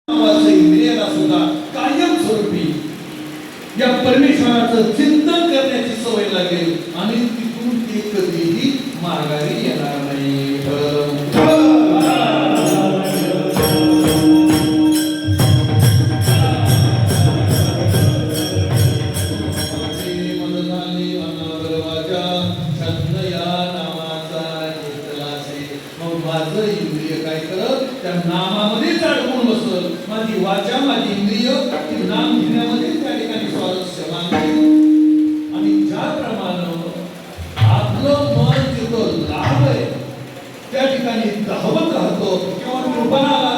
इंद्रियाला सुद्धा कायमस्वरूपी या परमेश्वराचं चिंतन करण्याची सवय लागेल आणि तिथून ते कधीही माघारी येणार नाही. माझं इंद्रिय काय करत त्या नामामध्येच अडकून बसल. माझी वाचा माझी इंद्रिय ती नाम घेण्यामध्ये त्या ठिकाणी स्वारस्य मानते. आणि ज्याप्रमाणे आपलं मन जिथं लाभ आहे त्या ठिकाणी धावत राहतो किंवा कृपणाला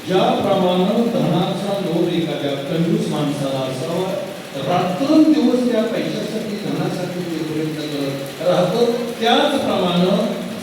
ज्याप्रमाणे धनाचा लोभ एखाद्या कंजूस माणसाला असावा, रात्रंदिवस त्या पैशासाठी धनासाठी प्रयत्न करत राहतो, त्याचप्रमाणे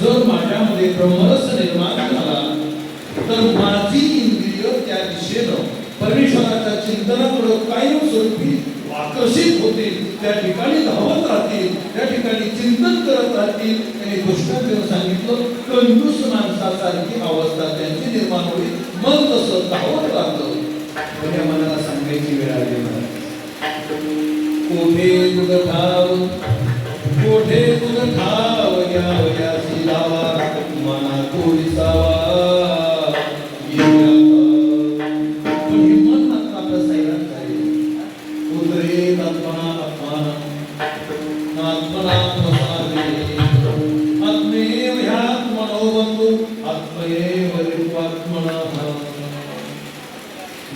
जर माझ्यामध्ये ब्रह्मरस निर्माण झाला तर माझी इंद्रिय त्या दिशेनं परमेश्वराच्या चिंतनाकडे कायमस्वरूपी आकर्षित होतील, त्या ठिकाणी धावत राहतील, त्या ठिकाणी चिंतन करत राहतील. आणि गोष्टांनी सांगितलं कंजूस माणसासारखी अवस्था त्यांची निर्माण होईल. मन तसं धावत राहतं. माझ्या मनाला सांगायची वेळ आली. कोठे तुझं ठाव कोठे तुझं ठाव यासी लावा मना कोरिसावा. पण हे मन मात्र आपलं सैराट झाले. उदरे आत्मना आत्माना आत्मना आत्मेव ह्यात्मनो बंधु आत्मयेव रित्वात्मनः.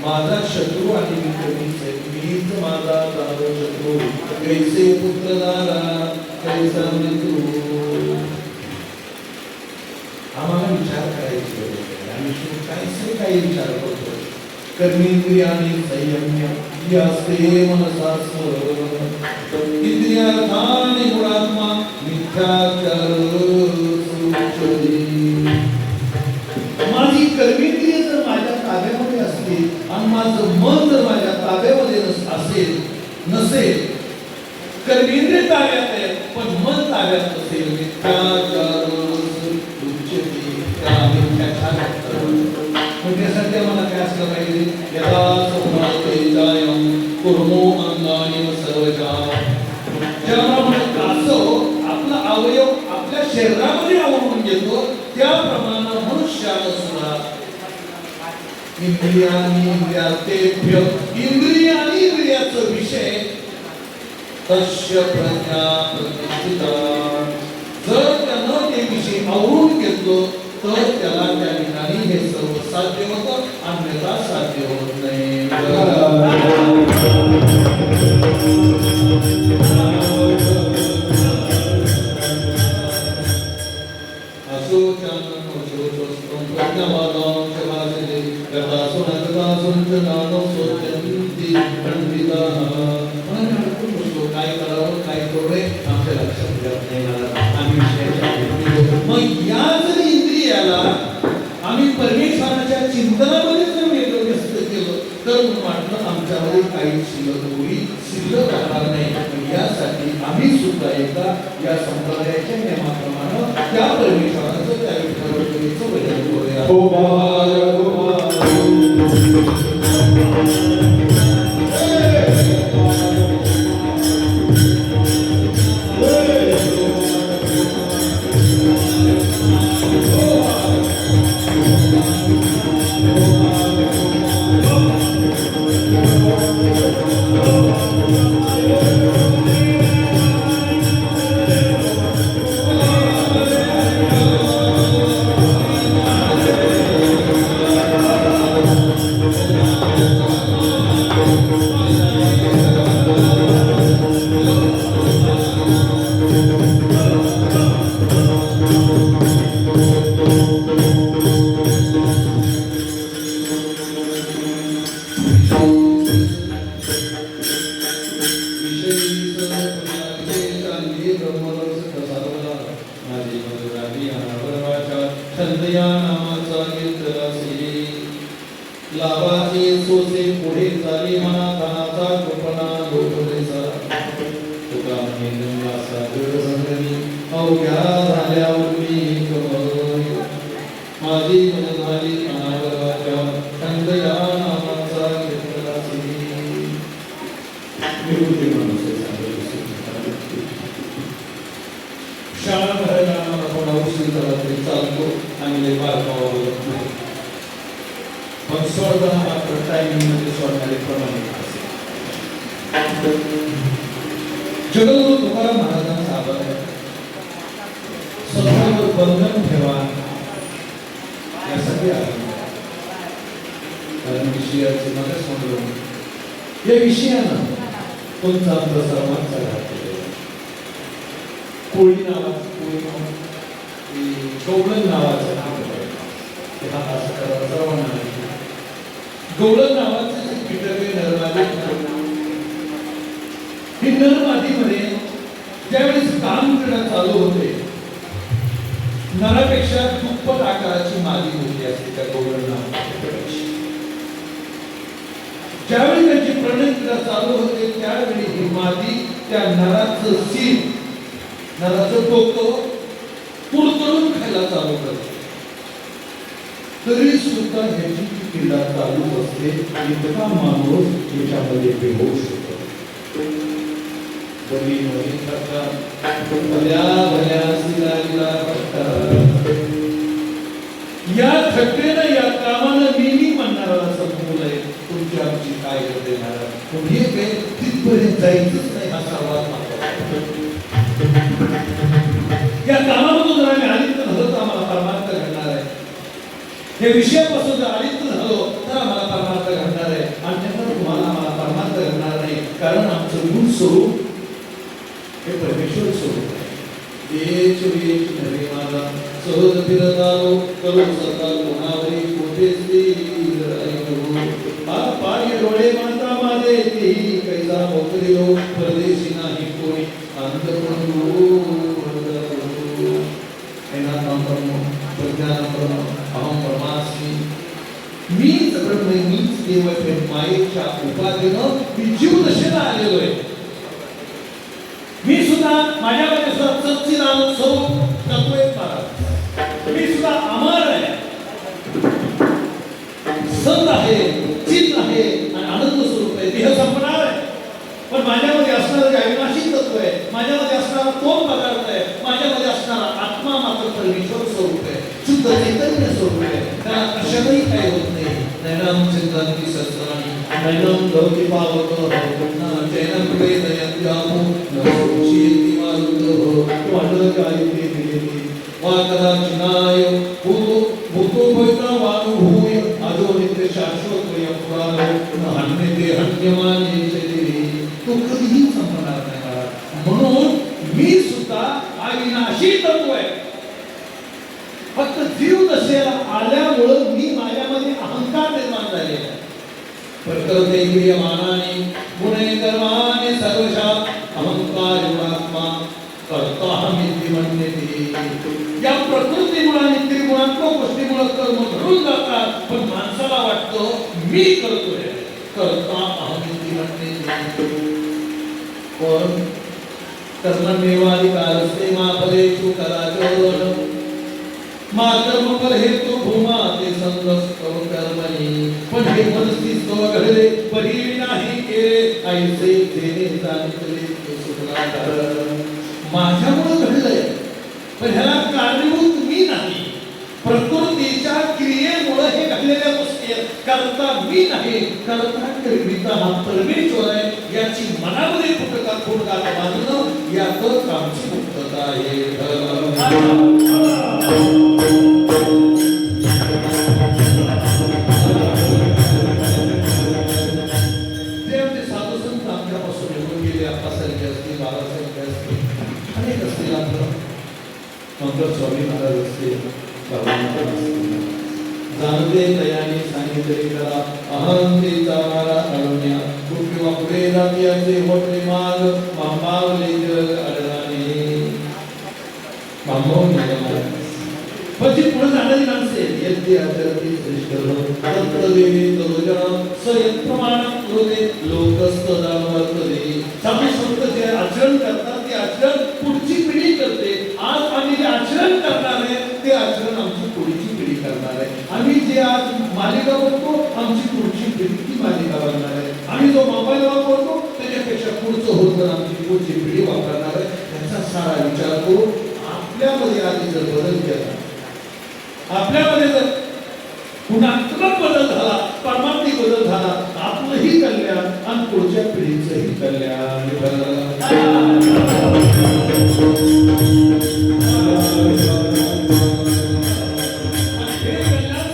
माझा शत्रू आणि मित्र मीच माझा दारो शत्रू. कैसे पुत्र दारा कैसा मित्र. आम्हाला विचार करायचे आणि काहीसे काही विचार करतो. कर्मेंद्रियाने संयम्य यास्ते मनसा स्मर. इंद्रियार्थाने गुणात्मा मिथ्याचार सुचली. माझी कर्मेंद्रिय जर माझ्या ताब्यामध्ये असतील आणि माझं मन जर माझ्या ताब्यामध्ये नसेल, कर्मेंद्रिय ताब्यात आहे पण मन ताब्यात नसेल, मिथ्याचार सुचली. त्यासाठी आम्हाला काय असलं पाहिजे. यदा सोमते जायं कुर्मो अंगानि सर्वजा. ज्याप्रमाणे कासव आपला अवयव आपल्या शरीरामध्ये आवरून घेतो त्याप्रमाणे मनुष्याला इंद्रियातेभ्य इंद्रिय आणि इंद्रियाचा विषय तस्य प्रज्ञा प्रतिष्ठिता. जर त्यानं ते विषय आवरून घेतलो तर त्याला त्या ठिकाणी हे सर्व साध्य होतं, अन्यथा साध्य होत नाही. असो चानन असो स्वस्तं प्रज्ञावादां शमासते गतासुनगतासुनजनानो सोचन्ति पंडिताः. काय करावं काय करू नये आमच्या लक्षात येत नाही. आम्ही मग या जर इंद्रियाला आम्ही परमेश्वराच्या चिंतनामध्ये जर व्यस्त केलं तर वाटलं आमच्यामध्ये काही शिल्लक राहणार नाही. यासाठी आम्ही सुद्धा एकदा या संप्रदायाच्या नियमाप्रमाणे त्या परमेश्वराचं त्या विठ्ठलाचं भजन करूया. लाभाचे सोसे पुढे चाली मना धनाचा कृपणा लोकदेसा. तुका म्हणे गंगासा गडसंगणी अवघ्या झाल्यावरती कमळ. माझी मन झाली अनावर वाचा छंद या नामाचा घेतलासी. निवृत्ती माणूस शाळा भरायला आपण औषध तरी चालतो आणि बारकावा नाही. पण सोडताना मात्र टायमिंग मध्ये सोडणारे प्रमाणे जगद्गुरु तुकाराम महाराजांचा आभार आहे. स्वतःवर बंधन ठेवा यासाठी आलं. कारण विषयाचे मलाच म्हणलो या विषयानं तुमचा प्रसारमान झाला. कोळी नावाचं गवळण नावाचं गवळण नावाचं कीटक आहे नरमादी. ही नरमादीमध्ये ज्यावेळेस काम करणं चालू होते नरापेक्षा दुप्पट आकाराची मादी होती असते त्या गवळण नावाची. ज्यावेळी त्यांची प्रणयक्रिया चालू होते त्यावेळी ही मादी त्या नराचं सीन नराचं डोकं कुरतडून खायला चालू करते. तरी सुद्धा ह्याची क्रीडा चालू असते. इतका माणूस याच्यामध्ये बेहोश होतो. या थट्टेनं या कामानं मी म्हणणारा संपूर्ण आहे तुमची आमची काय करते महाराज. हे काही तिथपर्यंत जायचंच नाही हा सर्वात महत्त्वाचा. या कामामधून जर आम्ही आलिप्त झालो तर आम्हाला परमार्थ घडणार आहे. या विषयापासून जर आलिप्त झालो तर आम्हाला परमार्थ घडणार आहे. अन्यथा तुम्हाला आम्हाला परमार्थ घडणार नाही. कारण आमचं मूळ स्वरूप हे परमेश्वर स्वरूप आहे. देश वेश नरे माझा सहज फिरतालो करो सता कोणावरी कोठे स्थिर ऐकू. पाय डोळे माता माझे तेही कैसा मोकळीलो परदेशी नाही कोणी अंधपडू. अहम परमास्मी. मीच ब्रह्म मीच देव मायेच्या उपाधीनं मी जीव दशेला आलेलो आहे. मी सुद्धा माझ्यामध्ये सच्चिदानंद स्वरूप तत्व आहे. मी सुद्धा अमर आहे, सत आहे, चित आहे आणि आनंद स्वरूप आहे. देह संपणार आहे पण माझ्यामध्ये असणारं जे अविनाशी तत्व आहे, माझ्यामध्ये असणारा तोच पदार्थ आहे, माझ्यामध्ये असणारा आत्मा मात्र परमेश्वर स्वरूप आहे, शुद्ध चैतन्य स्वरूप आहे. त्याला कशातही काही होत नाही. नैनं भवति पावकः न चैनं वेदयन्त्यापो न सुक्षेति मारुतः वादकायते विलेति वा कदाचिनाय भूतो भवितावानुभूय अजो नित्य शाश्वतोऽयं पुराणो न हन्यते हन्यमाने शरीरे तो कधीही संपणार नाही. म्हणून मी सुद्धा अविनाशी तत्व आहे. फक्त जीव दशेला आल्यामुळं मी माझ्यामध्ये अहंकार निर्माण झालेला आहे. प्रकृती क्रियमानाने गुणे कर्माने सर्वशा अहंकार युगात्मा कर्ताहमिति मन्यते. या प्रकृतीमुळे आणि त्रिगुणात्मक गोष्टीमुळे कर्म घडून जातात. पण माणसाला वाटतं मी करतोय, कर्ता अहमिति मन्यते. पण कर्मण्येवाधिकारस्ते मा फलेषु कदाचन मा कर्मफल हेतु भूमा ते संगस्तव कर्मणी. पण हे मनस्थित घडले परी नाही केले ऐसे जेणे जाणले सुखला कारण. माझ्यामुळे घडलंय पण ह्याला कारणीभूत मी नाही. प्रकृतीच्या क्रियेमुळे हे घडलेल्या गोष्टी आहेत. करता मी नाही, करता निर्मिता हा परमेश्वर आहे. याची मनामध्ये फुटका बांधणं यातच आमची मुक्तता आहे. जे आमचे साधू संत आमच्यापासून निघून गेले, आप्पासारखे असतील, बाबासारखे असतील, अनेक असतील. आपलं स्वामी महाराज असतील, जानते दयाने सांगितले करा अहंतेचा मारा अरण्या किंवा पुढे जातीयाचे मोठे माग मांबावले जग अडणाने मांबवून पण जी पुढे जाणारी माणसे यज्ञ आचरती श्रेष्ठ तत्त्वदेवी तरुजन स्वयंप्रमाण कृते लोकस्तदान वर्तते. साधू संत जे आचरण करतात ते आचरण पुढची पिढी करते. आज आम्ही जे आचरण करणार आहे ते आचरण आमची पुढची पिढी करणार आहे. आम्ही जे आज मालिका बघतो आमची पुढची पिढी ती मालिका बनणार आहे. आम्ही जो मोबाईल वापरतो त्याच्यापेक्षा पुढचं होत आमची पुढची पिढी वापरणार आहे. त्याचा सारा विचार करू. आपल्यामध्ये आधी जर बदल केला, आपल्यामध्ये जर गुणात्मक बदल झाला, परमात्मिक बदल झाला, आपलंही कल्याण आणि पुढच्या पिढीचंही कल्याण. हे कल्याण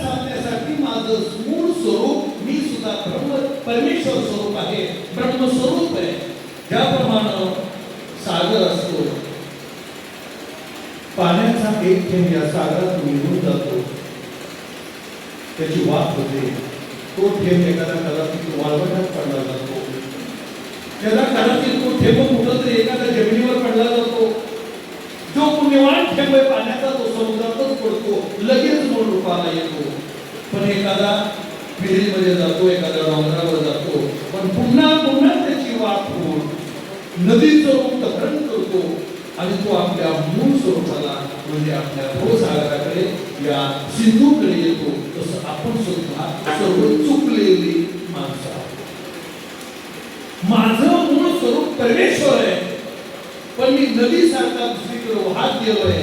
साधण्यासाठी माझं मूळ स्वरूप मी सुद्धा परमेश्वर स्वरूप आहे, ब्रह्मस्वरूप आहे. ज्याप्रमाणे सागर असतो, पाण्याचा एक थेंब या सागरात निघून जातो, त्याची वाफ होते. तो थेंब एखादा कदाचित वाळवंटात पडला जातो, त्याला कदाचित तो थेंब कुठं तरी एखाद्या जमिनीवर पडला जातो. जो पुण्यवान थेंब पाण्याचा तो समुद्रातच पडतो, लगेच मूळ रूपाला येतो. पण एखादा विहिरीमध्ये जातो, एखाद्या डोंगरावर जातो, पण पुन्हा पुन्हा त्याची वाफ होऊन नदीचं रूप धारण करतो आणि तो आपल्या मूळ स्वरूपाला म्हणजे आपल्या भवसागराकडे या सिंधूकडे येतो. तसं आपण सुद्धा सर्व चुकलेली माणसं आहोत. माझं मूळ स्वरूप परमेश्वर आहे, पण मी नदीसारखा दुसरीकडे वाहत गेलोय.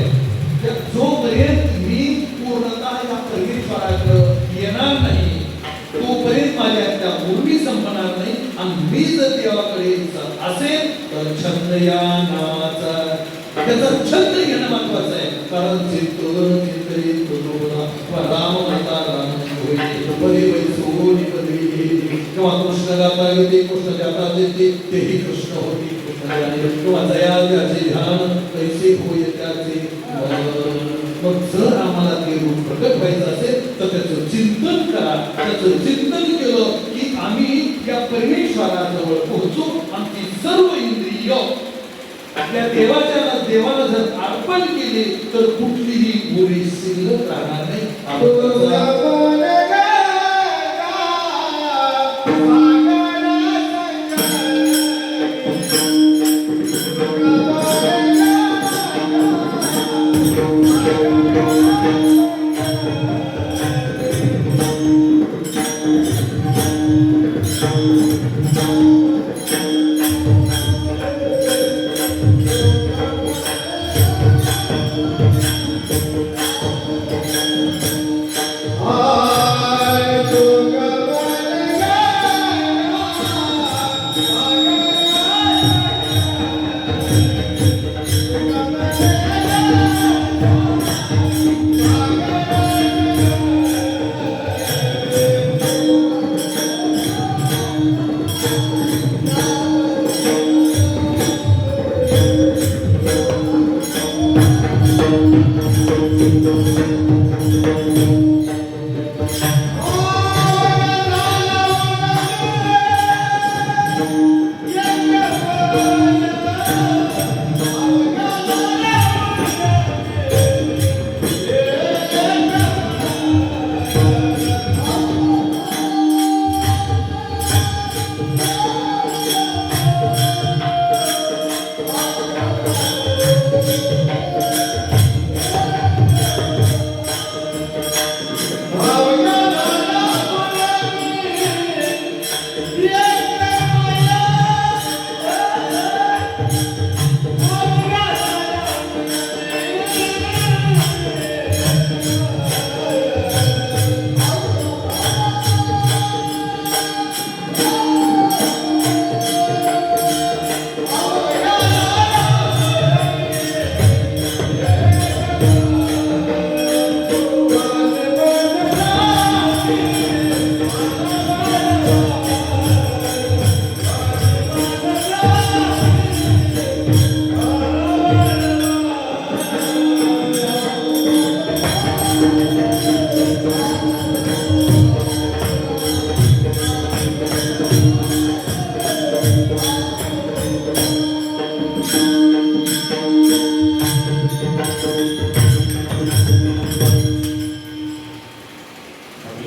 जोपर्यंत मी पूर्णतः या परमेश्वराकडे येणार नाही तोपर्यंत माझ्या त्या उर्मी संपणार नाही. आणि मी जर देवाकडे असेल तर छंद या नावाचा त्याचा छंद घेणं महत्वाचं आहे. कारण चिंतन चिंतन राम माता राम पदे सोनी पदवी किंवा कृष्ण गाता येते, कृष्ण जाता येते, तेही कृष्ण होती किंवा दया त्याचे ध्यान कैसे होय त्याचे. मग जर आम्हाला ते रूप प्रकट व्हायचं असेल तर त्याचं चिंतन करा. त्याचं चिंतन केलं की आम्ही या परमेश्वराजवळ पोहोचू. आमची सर्व इंद्रिय आपल्या देवाला जर अर्पण केले तर कुठलीही उरी शिल्लक राहणार नाही.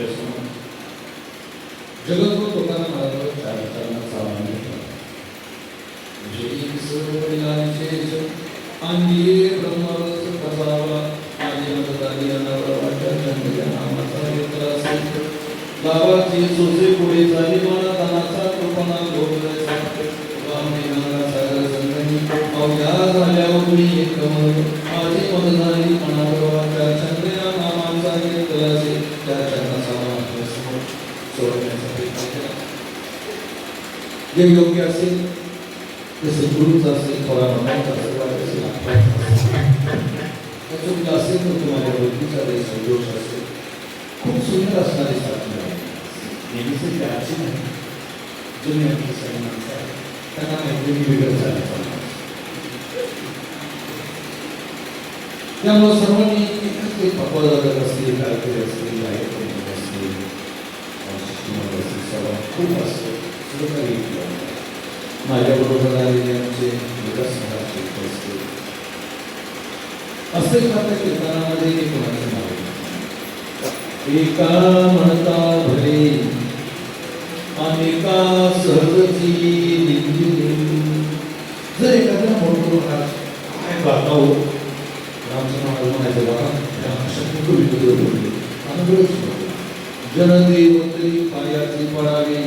आपल्यासमोर जगद्गुरु तुकाराम महाराज चारणाचा मान घेतला. अंगी ब्रह्मरस प्रसावा आदी मतदारी अनावराच्या चंद्र नामाचा घेतला असेल. गावाची सोसे पुढे झाली मला तनाचा कृपणा लोकरायचा गावने गंगा सागर संगणी अवघ्या झाल्यावर मी एकमळ माझी मदनारी मनावरच्या चंद्र नामाचा घेतला असेल. त्या चरणाचा मान सोडण्यासाठी जे योग्य असेल ते सद्गुरूचा असेल, थोडा मनाचा असेल, असेल चुकलं असेल तर तुम्हाला बुद्धीचा काही संतोष असेल. खूप सुंदर असणारी साधना आहे. नेहमीच ते आजी नाही जुनी आपली सगळी माणसं आहे त्यांना मैत्रिणी बिघड झाले. त्यामुळे सर्वांनी एकच एक पकवाजात असतील, काहीतरी असतील, गायक असतील, सभा खूप असते. माझ्याबरोबर आलेले आमचे विकास महाराष्ट्र असते. असेच आपल्या कीर्तनामध्ये एक कोणाचं नाव एका म्हणता भले अनेका सहजची निंदिले. जर एखाद्या मोठं काय गाता हो रामचं महाराज म्हणायचं बघा जनदेवतरी पायाची पडावी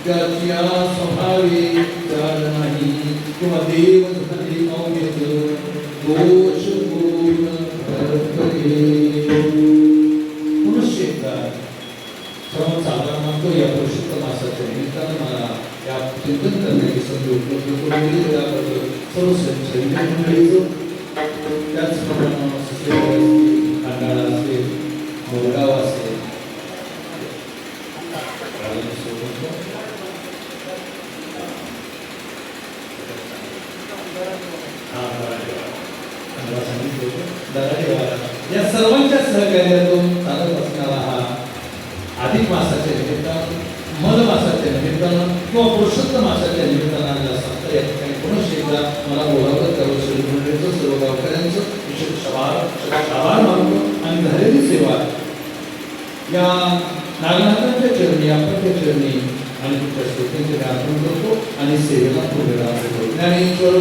त्याची स्वभावे चाल नाही किंवा देव झाले अवघेत दोष गुण पुनश्च एकदा श्रवण साधना मागतो. या पुरुषोत्तम मासाच्या निमित्तानं मला या चिंतन करण्याची संधी उपलब्ध करून दिली. त्याबद्दल सर्व मंडळीचं त्याचप्रमाणे खंडाळा असेल, मोरगाव असेल, या सर्वांच्या सहकार्यातून चालत असणारा हा अधिक मासाच्या निमित्तानं, मल मासाच्या निमित्तानं किंवा पुरुषोत्तम मासाच्या निमित्तानं असं या ठिकाणी पुनश्च एकदा मला बोलावलं त्यावर श्रीमंडळीचं सर्व गावकऱ्यांचं विशेष आभार मानतो. आणि झालेली सेवा या नागनाथांच्या चरणी, आपल्या चरणी आणि तुमच्या श्रोत्यांचे अर्पण करतो आणि सेवेला पुढे राहतो. ज्ञानेश्वर